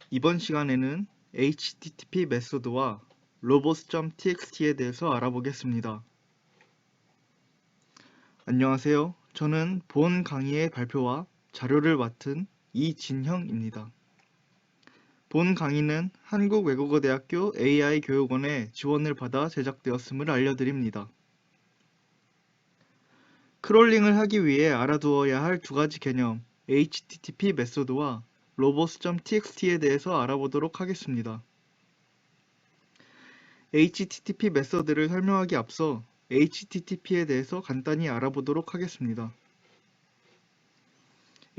이번 시간에는 HTTP 메소드와 robots.txt에 대해서 알아보겠습니다. 안녕하세요. 저는 본 강의의 발표와 자료를 맡은 이진형입니다. 본 강의는 한국외국어대학교 AI교육원의 지원을 받아 제작되었음을 알려드립니다. 크롤링을 하기 위해 알아두어야 할 두 가지 개념, HTTP 메소드와 robots.txt에 대해서 알아보도록 하겠습니다. HTTP 메서드를 설명하기 앞서 HTTP에 대해서 간단히 알아보도록 하겠습니다.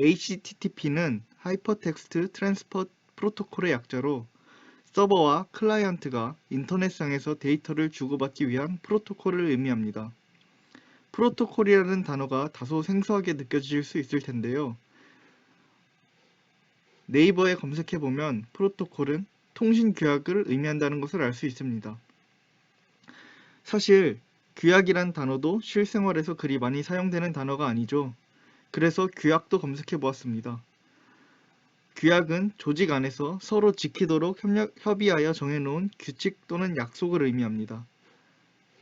HTTP는 하이퍼텍스트 트랜스퍼 프로토콜의 약자로 서버와 클라이언트가 인터넷상에서 데이터를 주고받기 위한 프로토콜을 의미합니다. 프로토콜이라는 단어가 다소 생소하게 느껴질 수 있을 텐데요. 네이버에 검색해보면 프로토콜은 통신 규약을 의미한다는 것을 알 수 있습니다. 사실 규약이란 단어도 실생활에서 그리 많이 사용되는 단어가 아니죠. 그래서 규약도 검색해 보았습니다. 규약은 조직 안에서 서로 지키도록 협의하여 정해놓은 규칙 또는 약속을 의미합니다.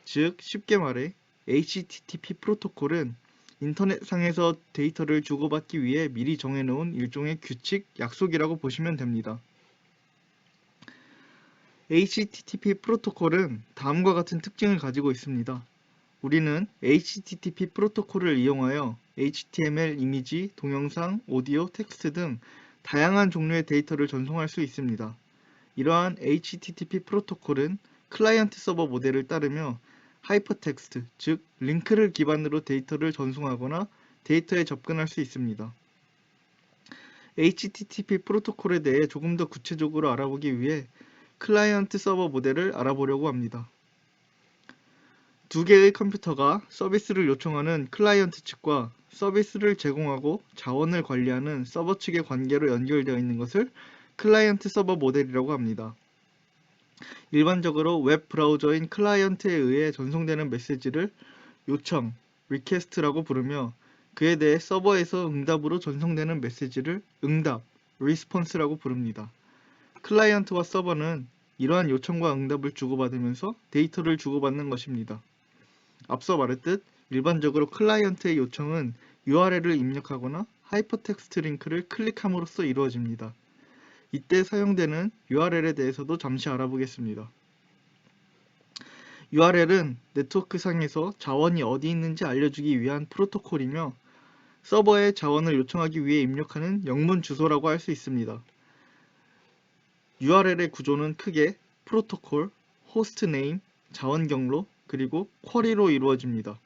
즉, 쉽게 말해 HTTP 프로토콜은 인터넷상에서 데이터를 주고받기 위해 미리 정해놓은 일종의 규칙, 약속이라고 보시면 됩니다. HTTP 프로토콜은 다음과 같은 특징을 가지고 있습니다. 우리는 HTTP 프로토콜을 이용하여 HTML 이미지, 동영상, 오디오, 텍스트 등 다양한 종류의 데이터를 전송할 수 있습니다. 이러한 HTTP 프로토콜은 클라이언트 서버 모델을 따르며 하이퍼텍스트, 즉 링크를 기반으로 데이터를 전송하거나 데이터에 접근할 수 있습니다. HTTP 프로토콜에 대해 조금 더 구체적으로 알아보기 위해 클라이언트 서버 모델을 알아보려고 합니다. 두 개의 컴퓨터가 서비스를 요청하는 클라이언트 측과 서비스를 제공하고 자원을 관리하는 서버 측의 관계로 연결되어 있는 것을 클라이언트 서버 모델이라고 합니다. 일반적으로 웹 브라우저인 클라이언트에 의해 전송되는 메시지를 요청, request라고 부르며 그에 대해 서버에서 응답으로 전송되는 메시지를 응답, response라고 부릅니다. 클라이언트와 서버는 이러한 요청과 응답을 주고받으면서 데이터를 주고받는 것입니다. 앞서 말했듯 일반적으로 클라이언트의 요청은 URL을 입력하거나 하이퍼텍스트 링크를 클릭함으로써 이루어집니다. 이때 사용되는 URL에 대해서도 잠시 알아보겠습니다. URL은 네트워크상에서 자원이 어디 있는지 알려주기 위한 프로토콜이며 서버에 자원을 요청하기 위해 입력하는 영문 주소라고 할 수 있습니다. URL의 구조는 크게 프로토콜, 호스트네임, 자원 경로, 그리고 쿼리로 이루어집니다.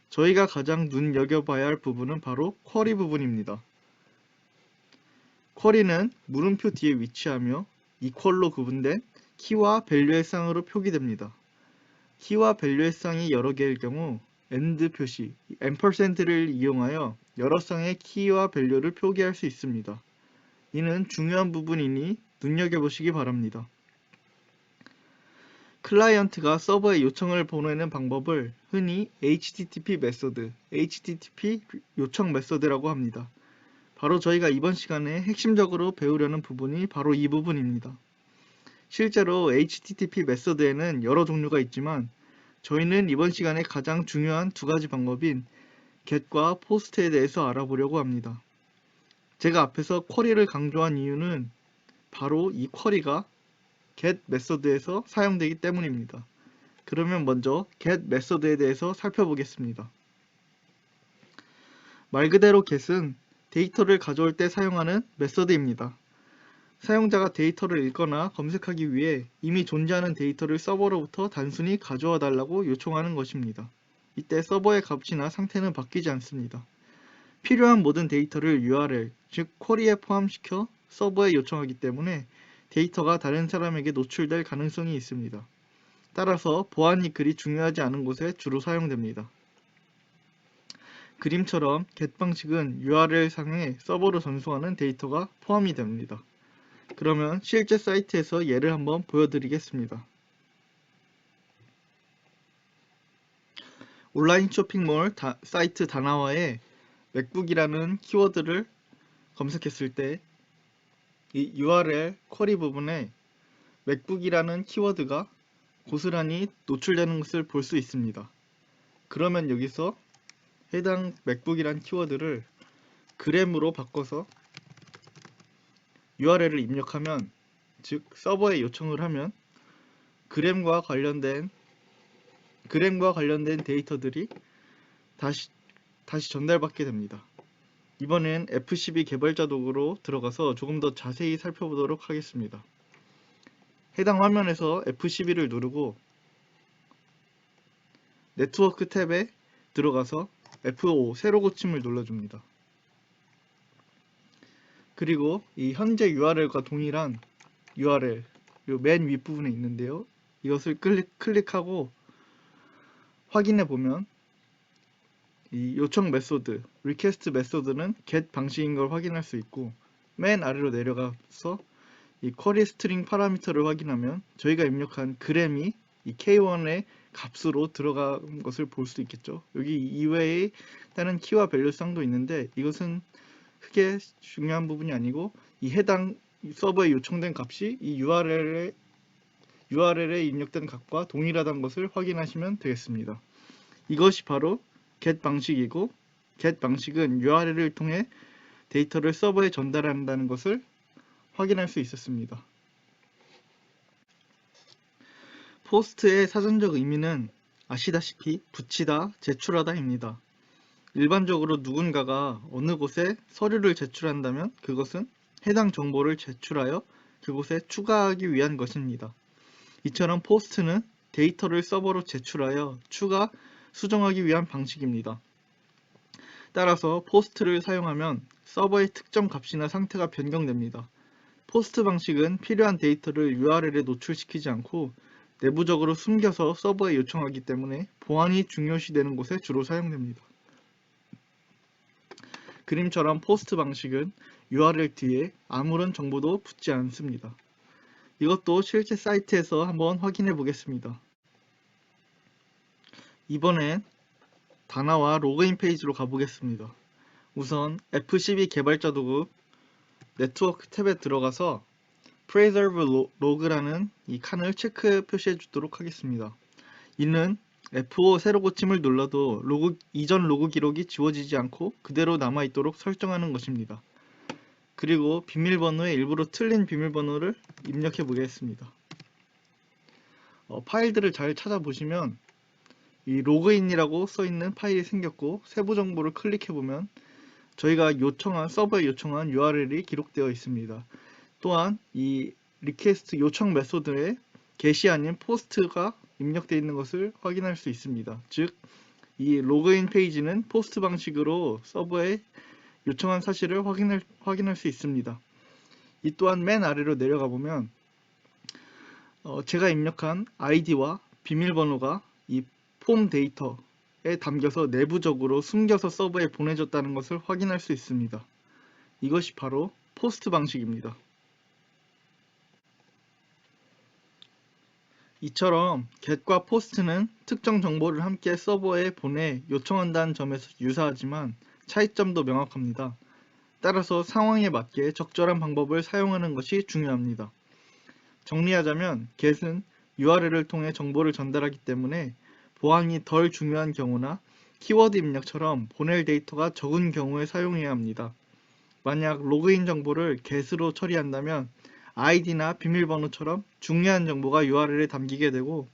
저희가 가장 눈여겨봐야 할 부분은 바로 쿼리 부분입니다. 쿼리는 물음표 뒤에 위치하며 이퀄로 구분된 키와 밸류의 쌍으로 표기됩니다. 키와 밸류의 쌍이 여러 개일 경우 AND 표시, &를 이용하여 여러 쌍의 키와 밸류를 표기할 수 있습니다. 이는 중요한 부분이니 눈여겨보시기 바랍니다. 클라이언트가 서버에 요청을 보내는 방법을 흔히 HTTP 메소드, HTTP 요청 메소드라고 합니다. 바로 저희가 이번 시간에 핵심적으로 배우려는 부분이 바로 이 부분입니다. 실제로 HTTP 메소드에는 여러 종류가 있지만 저희는 이번 시간에 가장 중요한 두 가지 방법인 get과 post에 대해서 알아보려고 합니다. 제가 앞에서 쿼리를 강조한 이유는 바로 이 쿼리가 get 메소드에서 사용되기 때문입니다. 그러면 먼저 get 메소드에 대해서 살펴보겠습니다. 말 그대로 get은 데이터를 가져올 때 사용하는 메소드입니다. 사용자가 데이터를 읽거나 검색하기 위해 이미 존재하는 데이터를 서버로부터 단순히 가져와 달라고 요청하는 것입니다. 이때 서버의 값이나 상태는 바뀌지 않습니다. 필요한 모든 데이터를 URL, 즉 쿼리에 포함시켜 서버에 요청하기 때문에 데이터가 다른 사람에게 노출될 가능성이 있습니다. 따라서 보안이 그리 중요하지 않은 곳에 주로 사용됩니다. 그림처럼 get 방식은 URL 상에 서버로 전송하는 데이터가 포함이 됩니다. 그러면 실제 사이트에서 예를 한번 보여드리겠습니다. 온라인 쇼핑몰 사이트 다나와에 맥북이라는 키워드를 검색했을 때 이 URL 쿼리 부분에 맥북이라는 키워드가 고스란히 노출되는 것을 볼 수 있습니다. 그러면 여기서 해당 맥북이란 키워드를 그램으로 바꿔서 URL을 입력하면, 즉 서버에 요청을 하면 그램과 관련된 데이터들이 다시 전달받게 됩니다. 이번엔 F12 개발자 도구로 들어가서 조금 더 자세히 살펴보도록 하겠습니다. 해당 화면에서 F12를 누르고 네트워크 탭에 들어가서 F5 새로 고침을 눌러줍니다. 그리고 이 현재 URL과 동일한 URL 요 맨 윗부분에 있는데요. 이것을 클릭하고 확인해 보면 이 요청 메소드, 리퀘스트 메소드는 get 방식인 걸 확인할 수 있고, 맨 아래로 내려가서 이 쿼리 스트링 파라미터를 확인하면 저희가 입력한 그램이 이 k1의 값으로 들어간 것을 볼 수 있겠죠. 여기 이외에 다른 키와 밸류쌍도 있는데 이것은 크게 중요한 부분이 아니고, 이 해당 서버에 요청된 값이 이 URL에 입력된 값과 동일하다는 것을 확인하시면 되겠습니다. 이것이 바로 get 방식이고, get 방식은 URL을 통해 데이터를 서버에 전달한다는 것을 확인할 수 있었습니다. 포스트의 사전적 의미는 아시다시피 붙이다, 제출하다입니다. 일반적으로 누군가가 어느 곳에 서류를 제출한다면 그것은 해당 정보를 제출하여 그곳에 추가하기 위한 것입니다. 이처럼 포스트는 데이터를 서버로 제출하여 추가, 수정하기 위한 방식입니다. 따라서 포스트를 사용하면 서버의 특정 값이나 상태가 변경됩니다. 포스트 방식은 필요한 데이터를 URL에 노출시키지 않고 내부적으로 숨겨서 서버에 요청하기 때문에 보안이 중요시되는 곳에 주로 사용됩니다. 그림처럼 포스트 방식은 URL 뒤에 아무런 정보도 붙지 않습니다. 이것도 실제 사이트에서 한번 확인해 보겠습니다. 이번엔 다나와 로그인 페이지로 가보겠습니다. 우선 F12 개발자 도구 네트워크 탭에 들어가서 Preserve Log라는 이 칸을 체크 표시해 주도록 하겠습니다. 이는 F5 새로 고침을 눌러도 이전 로그 기록이 지워지지 않고 그대로 남아있도록 설정하는 것입니다. 그리고 비밀번호에 일부러 틀린 비밀번호를 입력해 보겠습니다. 파일들을 잘 찾아보시면 이 로그인이라고 써있는 파일이 생겼고, 세부 정보를 클릭해 보면 저희가 서버에 요청한 URL이 기록되어 있습니다. 또한 이 리퀘스트 요청 메소드에 get이 아닌 post가 입력되어 있는 것을 확인할 수 있습니다. 즉, 이 로그인 페이지는 포스트 방식으로 서버에 요청한 사실을 확인할 수 있습니다. 이 또한 맨 아래로 내려가 보면 제가 입력한 아이디와 비밀번호가 이 폼 데이터에 담겨서 내부적으로 숨겨서 서버에 보내졌다는 것을 확인할 수 있습니다. 이것이 바로 포스트 방식입니다. 이처럼 get과 post는 특정 정보를 함께 서버에 보내 요청한다는 점에서 유사하지만 차이점도 명확합니다. 따라서 상황에 맞게 적절한 방법을 사용하는 것이 중요합니다. 정리하자면 get은 URL을 통해 정보를 전달하기 때문에 보안이 덜 중요한 경우나 키워드 입력처럼 보낼 데이터가 적은 경우에 사용해야 합니다. 만약 로그인 정보를 get으로 처리한다면 아이디나 비밀번호처럼 중요한 정보가 URL에 담기게 되고,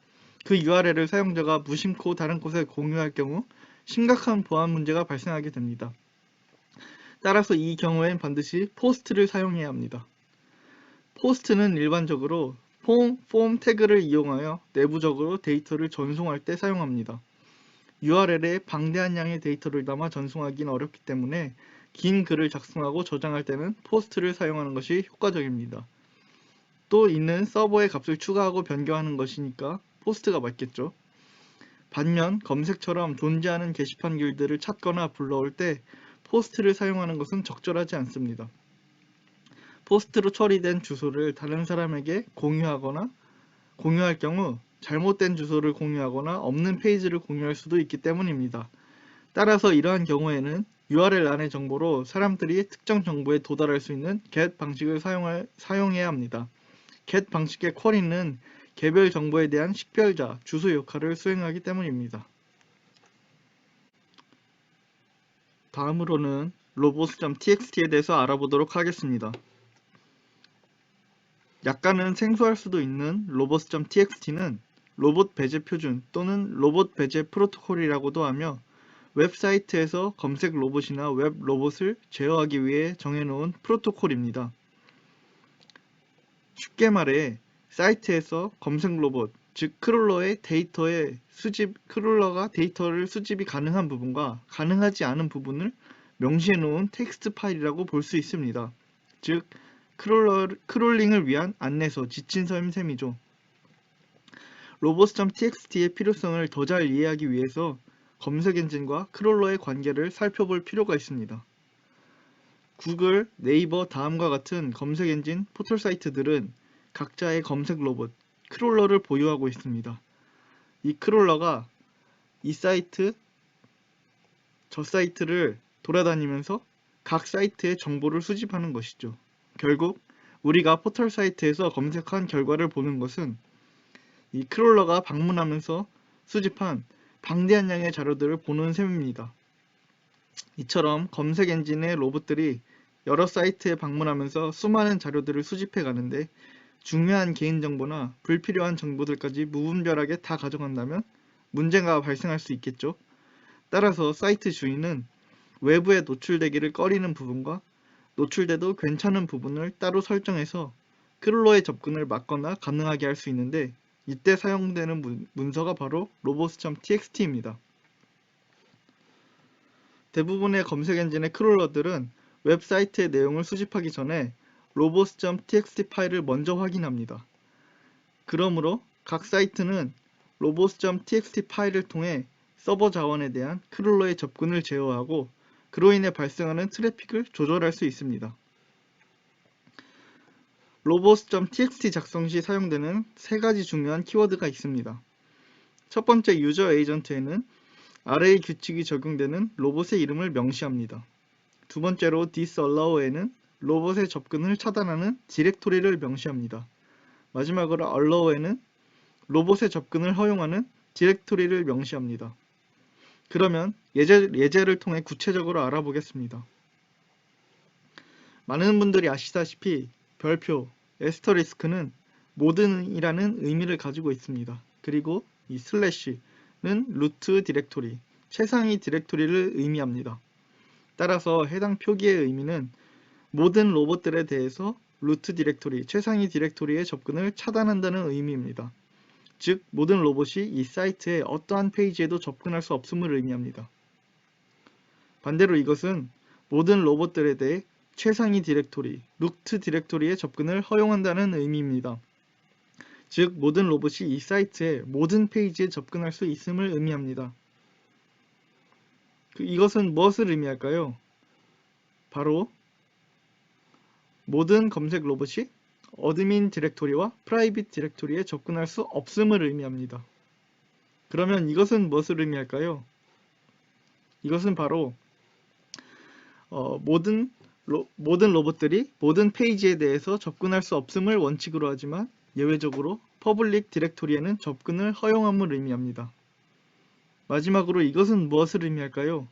그 URL을 사용자가 무심코 다른 곳에 공유할 경우 심각한 보안 문제가 발생하게 됩니다. 따라서 이 경우엔 반드시 post를 사용해야 합니다. post는 일반적으로 폼 태그를 이용하여 내부적으로 데이터를 전송할 때 사용합니다. URL에 방대한 양의 데이터를 담아 전송하기는 어렵기 때문에 긴 글을 작성하고 저장할 때는 post를 사용하는 것이 효과적입니다. 또 이는 서버에 값을 추가하고 변경하는 것이니까 post가 맞겠죠. 반면 검색처럼 존재하는 게시판 길들을 찾거나 불러올 때 post를 사용하는 것은 적절하지 않습니다. post로 처리된 주소를 다른 사람에게 공유할 경우 잘못된 주소를 공유하거나 없는 페이지를 공유할 수도 있기 때문입니다. 따라서 이러한 경우에는 URL 안의 정보로 사람들이 특정 정보에 도달할 수 있는 get 방식을 사용해야 합니다. get 방식의 쿼리는 개별 정보에 대한 식별자, 주소 역할을 수행하기 때문입니다. 다음으로는 robots.txt에 대해서 알아보도록 하겠습니다. 약간은 생소할 수도 있는 robots.txt는 로봇 배제 표준 또는 로봇 배제 프로토콜이라고도 하며 웹사이트에서 검색 로봇이나 웹 로봇을 제어하기 위해 정해놓은 프로토콜입니다. 쉽게 말해 사이트에서 검색 로봇, 즉 크롤러가 데이터를 수집이 가능한 부분과 가능하지 않은 부분을 명시해놓은 텍스트 파일이라고 볼 수 있습니다. 즉 크롤링을 위한 안내서, 지침서인 셈이죠. robots.txt의 필요성을 더 잘 이해하기 위해서 검색 엔진과 크롤러의 관계를 살펴볼 필요가 있습니다. 구글, 네이버 다음과 같은 검색 엔진 포털 사이트들은 각자의 검색 로봇, 크롤러를 보유하고 있습니다. 이 크롤러가 이 사이트, 저 사이트를 돌아다니면서 각 사이트의 정보를 수집하는 것이죠. 결국 우리가 포털 사이트에서 검색한 결과를 보는 것은 이 크롤러가 방문하면서 수집한 방대한 양의 자료들을 보는 셈입니다. 이처럼 검색 엔진의 로봇들이 여러 사이트에 방문하면서 수많은 자료들을 수집해 가는데 중요한 개인정보나 불필요한 정보들까지 무분별하게 다 가져간다면 문제가 발생할 수 있겠죠. 따라서 사이트 주인은 외부에 노출되기를 꺼리는 부분과 노출돼도 괜찮은 부분을 따로 설정해서 크롤러의 접근을 막거나 가능하게 할 수 있는데 이때 사용되는 문서가 바로 robots.txt입니다. 대부분의 검색 엔진의 크롤러들은 웹사이트의 내용을 수집하기 전에 robots.txt 파일을 먼저 확인합니다. 그러므로 각 사이트는 robots.txt 파일을 통해 서버 자원에 대한 크롤러의 접근을 제어하고 그로 인해 발생하는 트래픽을 조절할 수 있습니다. robots.txt 작성 시 사용되는 세 가지 중요한 키워드가 있습니다. 첫 번째 유저 에이전트에는 아래의 규칙이 적용되는 로봇의 이름을 명시합니다. 두 번째로 disallow에는 로봇의 접근을 차단하는 디렉토리를 명시합니다. 마지막으로 allow에는 로봇의 접근을 허용하는 디렉토리를 명시합니다. 그러면 예제를 통해 구체적으로 알아보겠습니다. 많은 분들이 아시다시피 별표, 에스터리스크는 모든이라는 의미를 가지고 있습니다. 그리고 이 슬래시는 루트 디렉토리, 최상위 디렉토리를 의미합니다. 따라서 해당 표기의 의미는 모든 로봇들에 대해서 루트 디렉토리, 최상위 디렉토리의 접근을 차단한다는 의미입니다. 즉, 모든 로봇이 이 사이트의 어떠한 페이지에도 접근할 수 없음을 의미합니다. 반대로 이것은 모든 로봇들에 대해 최상위 디렉토리, 루트 디렉토리의 접근을 허용한다는 의미입니다. 즉, 모든 로봇이 이 사이트의 모든 페이지에 접근할 수 있음을 의미합니다. 이것은 무엇을 의미할까요? 바로 모든 검색 로봇이 어드민 디렉토리와 프라이빗 디렉토리에 접근할 수 없음을 의미합니다. 그러면 이것은 무엇을 의미할까요? 이것은 바로 모든 로봇들이 모든 페이지에 대해서 접근할 수 없음을 원칙으로 하지만 예외적으로 퍼블릭 디렉토리에는 접근을 허용함을 의미합니다. 마지막으로 이것은 무엇을 의미할까요?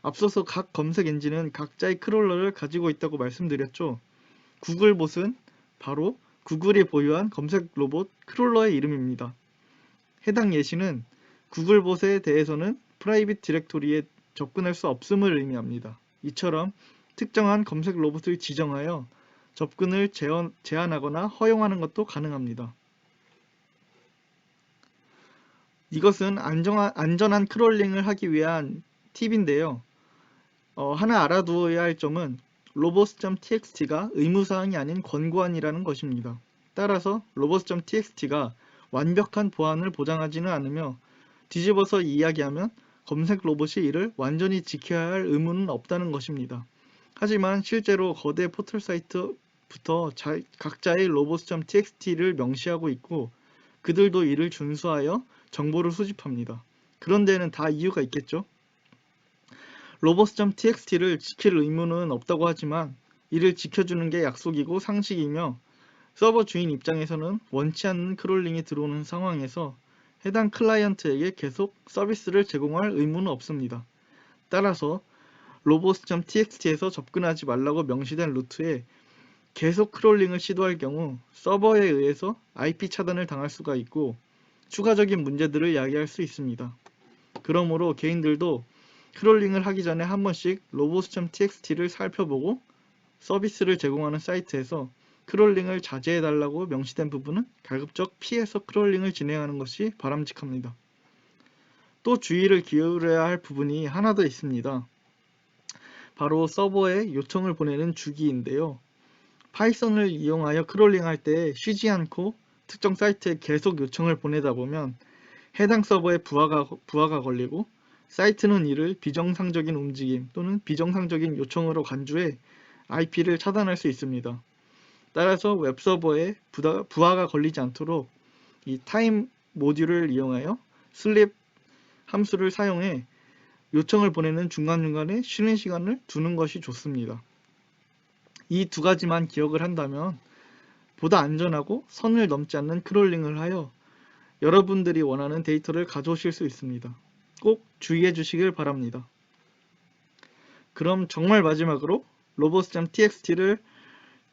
앞서서 각 검색 엔진은 각자의 크롤러를 가지고 있다고 말씀드렸죠. 구글봇은 바로 구글이 보유한 검색 로봇 크롤러의 이름입니다. 해당 예시는 구글봇에 대해서는 프라이빗 디렉토리에 접근할 수 없음을 의미합니다. 이처럼 특정한 검색 로봇을 지정하여 접근을 제한하거나 허용하는 것도 가능합니다. 이것은 안전한 크롤링을 하기 위한 팁인데요. 하나 알아두어야 할 점은 robots.txt가 의무사항이 아닌 권고안이라는 것입니다. 따라서 robots.txt가 완벽한 보안을 보장하지는 않으며 뒤집어서 이야기하면 검색 로봇이 이를 완전히 지켜야 할 의무는 없다는 것입니다. 하지만 실제로 거대 포털 사이트부터 각자의 robots.txt를 명시하고 있고 그들도 이를 준수하여 정보를 수집합니다. 그런 데는 다 이유가 있겠죠? robots.txt를 지킬 의무는 없다고 하지만 이를 지켜주는 게 약속이고 상식이며 서버 주인 입장에서는 원치 않는 크롤링이 들어오는 상황에서 해당 클라이언트에게 계속 서비스를 제공할 의무는 없습니다. 따라서 robots.txt에서 접근하지 말라고 명시된 루트에 계속 크롤링을 시도할 경우 서버에 의해서 IP 차단을 당할 수가 있고 추가적인 문제들을 야기할 수 있습니다. 그러므로 개인들도 크롤링을 하기 전에 한 번씩 robots.txt를 살펴보고 서비스를 제공하는 사이트에서 크롤링을 자제해달라고 명시된 부분은 가급적 피해서 크롤링을 진행하는 것이 바람직합니다. 또 주의를 기울여야 할 부분이 하나 더 있습니다. 바로 서버에 요청을 보내는 주기인데요. 파이썬을 이용하여 크롤링할 때 쉬지 않고 특정 사이트에 계속 요청을 보내다 보면 해당 서버에 부하가 걸리고 사이트는 이를 비정상적인 움직임 또는 비정상적인 요청으로 간주해 IP를 차단할 수 있습니다. 따라서 웹서버에 부하가 걸리지 않도록 이 타임 모듈을 이용하여 슬립 함수를 사용해 요청을 보내는 중간중간에 쉬는 시간을 두는 것이 좋습니다. 이 두 가지만 기억을 한다면 보다 안전하고 선을 넘지 않는 크롤링을 하여 여러분들이 원하는 데이터를 가져오실 수 있습니다. 꼭 주의해 주시길 바랍니다. 그럼 정말 마지막으로 robots.txt를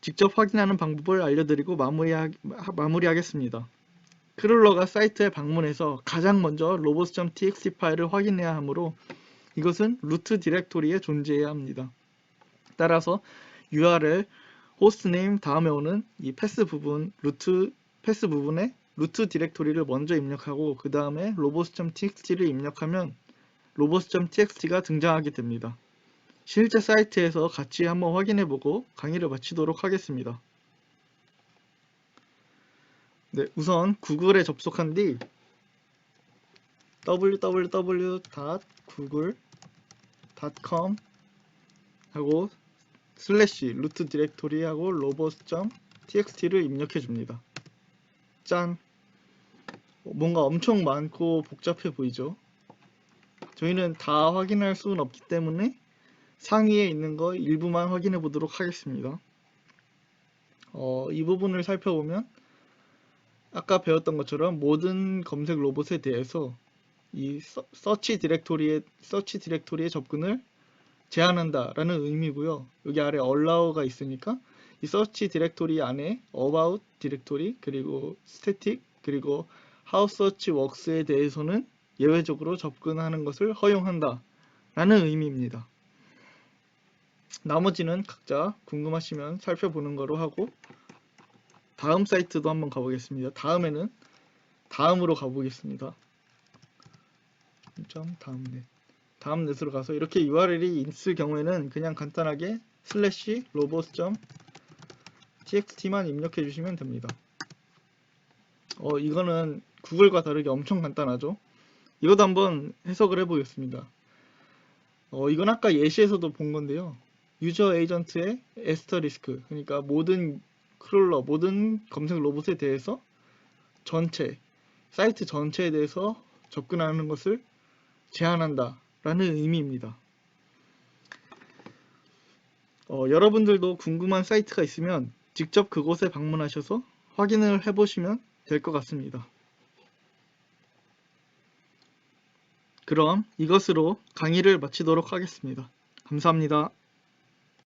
직접 확인하는 방법을 알려드리고 마무리하겠습니다. 크롤러가 사이트에 방문해서 가장 먼저 robots.txt 파일을 확인해야 하므로 이것은 루트 디렉토리에 존재해야 합니다. 따라서 URL, 호스트네임 다음에 오는 이 패스 부분에 루트 디렉토리를 먼저 입력하고 그 다음에 robots.txt를 입력하면 robots.txt가 등장하게 됩니다. 실제 사이트에서 같이 한번 확인해보고 강의를 마치도록 하겠습니다. 네, 우선 구글에 접속한 뒤 www.google.com 하고 루트 디렉토리 하고 robots.txt를 입력해 줍니다. 짠! 뭔가 엄청 많고 복잡해 보이죠? 저희는 다 확인할 수는 없기 때문에 상위에 있는 거 일부만 확인해 보도록 하겠습니다. 이 부분을 살펴보면 아까 배웠던 것처럼 모든 검색 로봇에 대해서 이 서치 디렉토리의 접근을 제한한다 라는 의미고요. 여기 아래 allow가 있으니까 이 서치 디렉토리 안에 about 디렉토리 그리고 static 그리고 how search works에 대해서는 예외적으로 접근하는 것을 허용한다 라는 의미입니다. 나머지는 각자 궁금하시면 살펴보는 거로 하고 다음 사이트도 한번 가보겠습니다. 다음으로 가보겠습니다. 다음넷으로 가서 이렇게 URL이 있을 경우에는 그냥 간단하게 robots.txt만 입력해 주시면 됩니다. 이거는 구글과 다르게 엄청 간단하죠. 이것도 한번 해석을 해보겠습니다. 이건 아까 예시에서도 본 건데요. 유저 에이전트의 에스터리스크, 그러니까 모든 크롤러, 모든 검색 로봇에 대해서 사이트 전체에 대해서 접근하는 것을 제한한다 라는 의미입니다. 여러분들도 궁금한 사이트가 있으면 직접 그곳에 방문하셔서 확인을 해보시면 될 것 같습니다. 그럼 이것으로 강의를 마치도록 하겠습니다. 감사합니다.